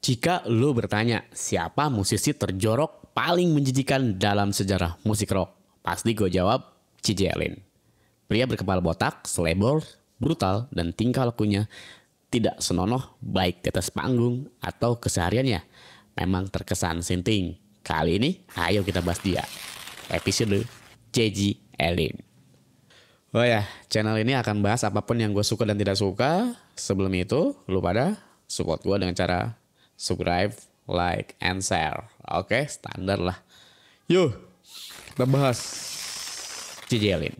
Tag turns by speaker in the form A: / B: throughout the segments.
A: Jika lu bertanya, siapa musisi terjorok paling menjijikan dalam sejarah musik rock? Pasti gue jawab, Gigi Allen. Pria berkepala botak, selebor, brutal, dan tingkah lakunya tidak senonoh baik di atas panggung atau kesehariannya. Memang terkesan sinting. Kali ini, ayo kita bahas dia. Episode Gigi Allen. Oh ya, channel ini akan bahas apapun yang gue suka dan tidak suka. Sebelum itu, lu pada support gue dengan cara subscribe, like, and share. Oke, standar lah. Yuk, kita bahas Gigi Allen.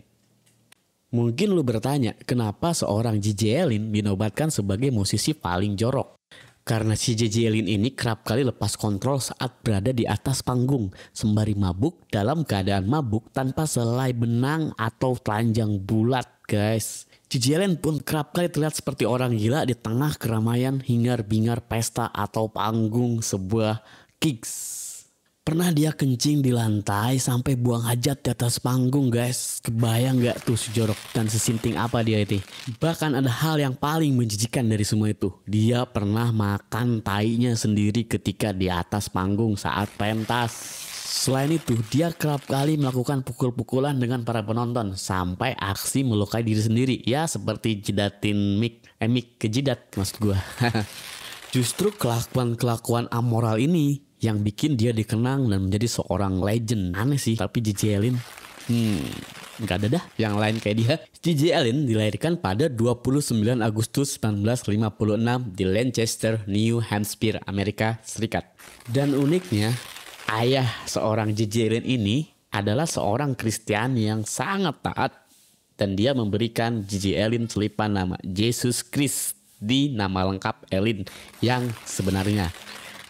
A: Mungkin lu bertanya, kenapa seorang Gigi Allen dinobatkan sebagai musisi paling jorok? Karena si Gigi Allen ini kerap kali lepas kontrol saat berada di atas panggung, sembari mabuk dalam keadaan mabuk tanpa selai benang atau telanjang bulat, guys. Gigi Allen pun kerap kali terlihat seperti orang gila di tengah keramaian hingar-bingar pesta atau panggung sebuah gigs. Pernah dia kencing di lantai sampai buang hajat di atas panggung, guys. Kebayang gak tuh sejorok dan sesinting apa dia itu? Bahkan ada hal yang paling menjijikan dari semua itu. Dia pernah makan tainya sendiri ketika di atas panggung saat pentas. Selain itu, dia kerap kali melakukan pukul-pukulan dengan para penonton sampai aksi melukai diri sendiri. Ya, seperti jidatin mic ke jidat maksud gue. Justru kelakuan-kelakuan amoral ini yang bikin dia dikenang dan menjadi seorang legend. Aneh sih, tapi Gigi Allen nggak ada dah yang lain kayak dia. Gigi Allen dilahirkan pada 29 Agustus 1956 di Lancaster, New Hampshire, Amerika Serikat. Dan uniknya, ayah seorang Gigi Allen ini adalah seorang Kristen yang sangat taat, dan dia memberikan Gigi Allen selipan nama Yesus Christ di nama lengkap Allen yang sebenarnya.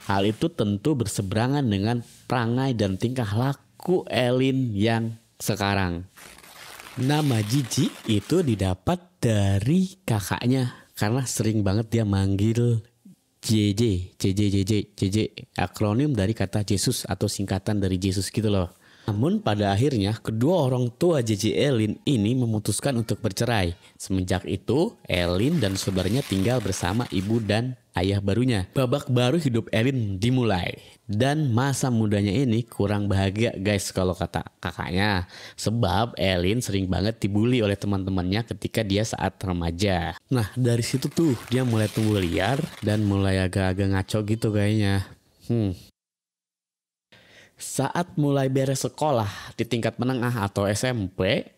A: Hal itu tentu berseberangan dengan perangai dan tingkah laku Allen yang sekarang. Nama Gigi itu didapat dari kakaknya karena sering banget dia manggil JJ, akronim dari kata Yesus atau singkatan dari Yesus gitu loh. Namun pada akhirnya kedua orang tua Gigi Allen ini memutuskan untuk bercerai. Semenjak itu Allen dan saudaranya tinggal bersama ibu dan ayah barunya. Babak baru hidup Allen dimulai. Dan masa mudanya ini kurang bahagia, guys, kalau kata kakaknya. Sebab Allen sering banget dibully oleh teman-temannya ketika dia saat remaja. Nah, dari situ tuh dia mulai tumbuh liar dan mulai agak-agak ngaco gitu kayaknya. Saat mulai beres sekolah di tingkat menengah atau SMP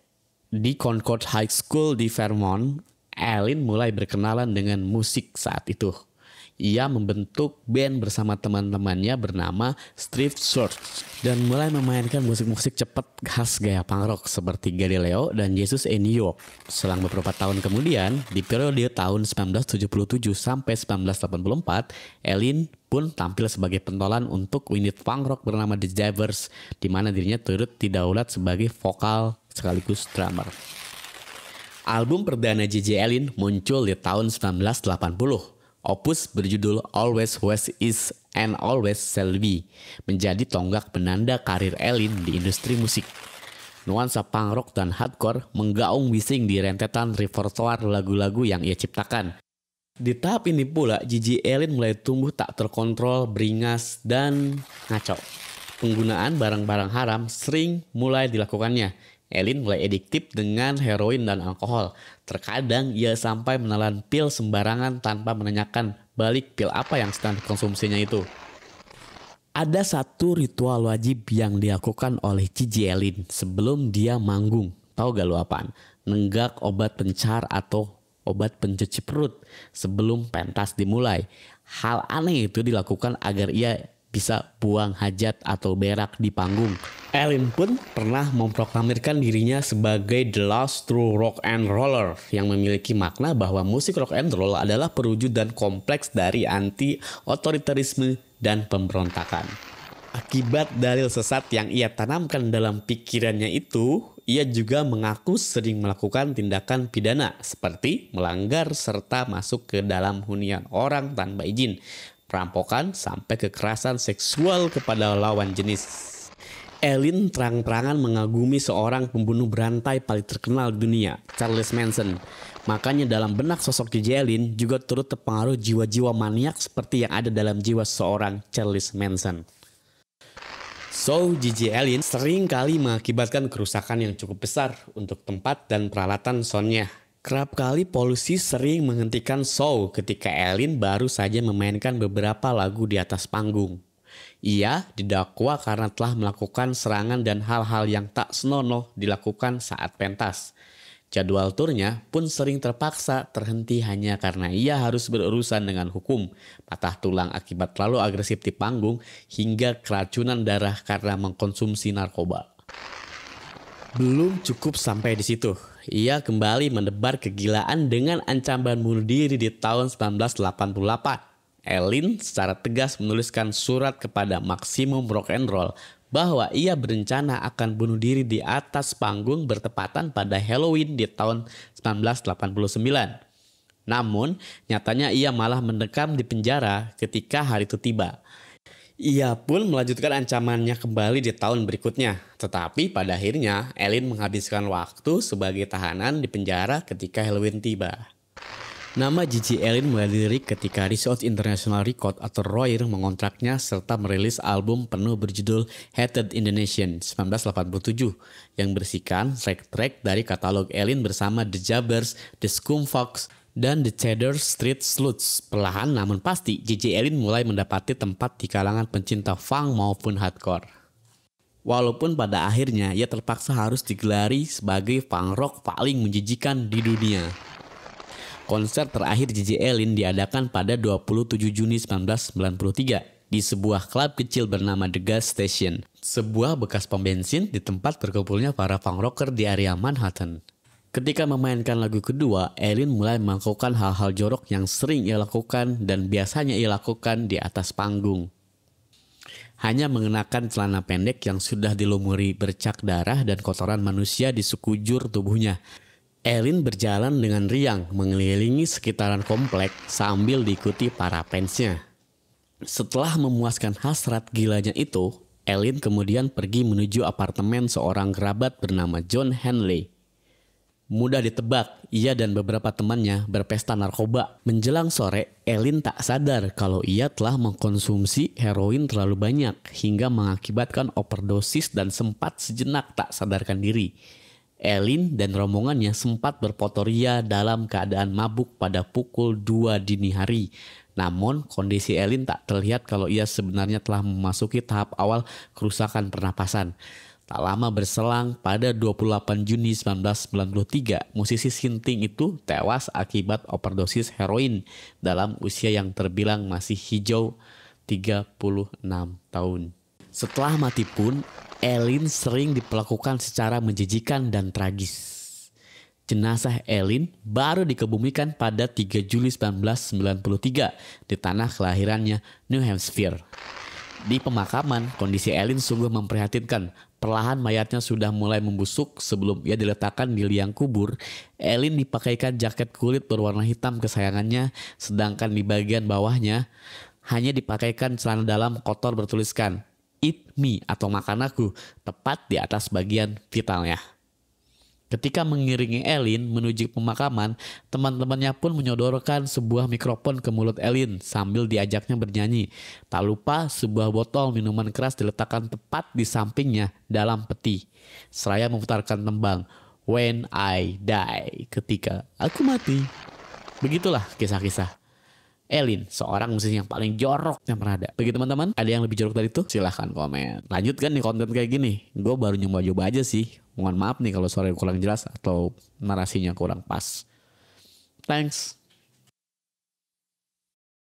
A: di Concord High School di Vermont, Allen mulai berkenalan dengan musik saat itu. Ia membentuk band bersama teman-temannya bernama Street Church dan mulai memainkan musik-musik cepat khas gaya punk rock seperti Galileo dan Jesus in New York. Selang beberapa tahun kemudian, di periode tahun 1977 sampai 1984, Allen pun tampil sebagai pentolan untuk unit punk rock bernama The Jaivers, di mana dirinya turut didaulat sebagai vokal sekaligus drummer. Album perdana Gigi Allen muncul di tahun 1980. Opus berjudul Always Was Is and Always Shall Be menjadi tonggak penanda karir Allen di industri musik. Nuansa punk rock dan hardcore menggaung bising di rentetan repertoire lagu-lagu yang ia ciptakan. Di tahap ini pula Gigi Allen mulai tumbuh tak terkontrol, beringas, dan ngaco. Penggunaan barang-barang haram sering mulai dilakukannya. Allen mulai adiktif dengan heroin dan alkohol. Terkadang ia sampai menelan pil sembarangan tanpa menanyakan balik pil apa yang sedang dikonsumsinya itu. Ada satu ritual wajib yang dilakukan oleh Gigi Allen sebelum dia manggung. Tahu gak lu apaan? Nenggak obat pencar atau obat pencuci perut sebelum pentas dimulai. Hal aneh itu dilakukan agar ia bisa buang hajat atau berak di panggung. Allen pun pernah memproklamirkan dirinya sebagai the last true rock and roller yang memiliki makna bahwa musik rock and roll adalah perwujudan kompleks dari anti-otoritarisme dan pemberontakan. Akibat dalil sesat yang ia tanamkan dalam pikirannya itu, ia juga mengaku sering melakukan tindakan pidana seperti melanggar serta masuk ke dalam hunian orang tanpa izin, perampokan, sampai kekerasan seksual kepada lawan jenis. Ellin terang-terangan mengagumi seorang pembunuh berantai paling terkenal di dunia, Charles Manson. Makanya dalam benak sosok Gigi Allen juga turut terpengaruh jiwa-jiwa maniak seperti yang ada dalam jiwa seorang Charles Manson. So, Gigi Allen sering kali mengakibatkan kerusakan yang cukup besar untuk tempat dan peralatan soundnya. Kerap kali polisi sering menghentikan show ketika Allen baru saja memainkan beberapa lagu di atas panggung. Ia didakwa karena telah melakukan serangan dan hal-hal yang tak senonoh dilakukan saat pentas. Jadwal turnya pun sering terpaksa terhenti hanya karena ia harus berurusan dengan hukum, patah tulang akibat terlalu agresif di panggung, hingga keracunan darah karena mengkonsumsi narkoba. Belum cukup sampai di situ. Ia kembali menebar kegilaan dengan ancaman bunuh diri di tahun 1988. Allen secara tegas menuliskan surat kepada Maximum Rock and Roll bahwa ia berencana akan bunuh diri di atas panggung bertepatan pada Halloween di tahun 1989. Namun, nyatanya ia malah mendekam di penjara ketika hari itu tiba. Ia pun melanjutkan ancamannya kembali di tahun berikutnya. Tetapi pada akhirnya, Allen menghabiskan waktu sebagai tahanan di penjara ketika Halloween tiba. Nama Gigi Allen mulai dilirik ketika Research International Record atau ROIR mengontraknya serta merilis album penuh berjudul Hated in the Nation 1987 yang berisikan track-track dari katalog Allen bersama The Jabbers, The Scumfox, dan The Cheddar Street Sluts. Perlahan namun pasti Gigi Allen mulai mendapati tempat di kalangan pencinta funk maupun hardcore. Walaupun pada akhirnya ia terpaksa harus digelari sebagai punk rock paling menjijikan di dunia. Konser terakhir Gigi Allen diadakan pada 27 Juni 1993 di sebuah klub kecil bernama The Gas Station, sebuah bekas pom bensin di tempat berkumpulnya para punk rocker di area Manhattan. Ketika memainkan lagu kedua, Allen mulai melakukan hal-hal jorok yang sering ia lakukan dan biasanya ia lakukan di atas panggung. Hanya mengenakan celana pendek yang sudah dilumuri bercak darah dan kotoran manusia di sekujur tubuhnya. Allen berjalan dengan riang mengelilingi sekitaran komplek sambil diikuti para fansnya. Setelah memuaskan hasrat gilanya itu, Allen kemudian pergi menuju apartemen seorang kerabat bernama John Henley. Mudah ditebak, ia dan beberapa temannya berpesta narkoba. Menjelang sore, Allen tak sadar kalau ia telah mengkonsumsi heroin terlalu banyak hingga mengakibatkan overdosis dan sempat sejenak tak sadarkan diri. Allen dan rombongannya sempat berfotoria dalam keadaan mabuk pada pukul 2 dini hari. Namun kondisi Allen tak terlihat kalau ia sebenarnya telah memasuki tahap awal kerusakan pernapasan. Tak lama berselang pada 28 Juni 1993, musisi Sinting itu tewas akibat overdosis heroin dalam usia yang terbilang masih hijau 36 tahun. Setelah mati pun, Allen sering diperlakukan secara menjijikan dan tragis. Jenazah Allen baru dikebumikan pada 3 Juli 1993 di tanah kelahirannya, New Hampshire. Di pemakaman, kondisi Allen sungguh memprihatinkan. Perlahan mayatnya sudah mulai membusuk sebelum ia diletakkan di liang kubur. Allen dipakaikan jaket kulit berwarna hitam kesayangannya, sedangkan di bagian bawahnya hanya dipakaikan celana dalam kotor bertuliskan "Eat me" atau makan aku, tepat di atas bagian vitalnya. Ketika mengiringi Allen menuju pemakaman, teman-temannya pun menyodorkan sebuah mikrofon ke mulut Allen sambil diajaknya bernyanyi. Tak lupa sebuah botol minuman keras diletakkan tepat di sampingnya dalam peti. Seraya memutarkan tembang "When I Die", ketika aku mati. Begitulah kisah-kisah Allen, seorang musisi yang paling jorok yang pernah ada. Bagi teman-teman, ada yang lebih jorok dari itu? Silahkan komen. Lanjutkan nih konten kayak gini. Gue baru nyoba-nyoba aja sih. Mohon maaf nih kalau suaranya kurang jelas atau narasinya kurang pas. Thanks.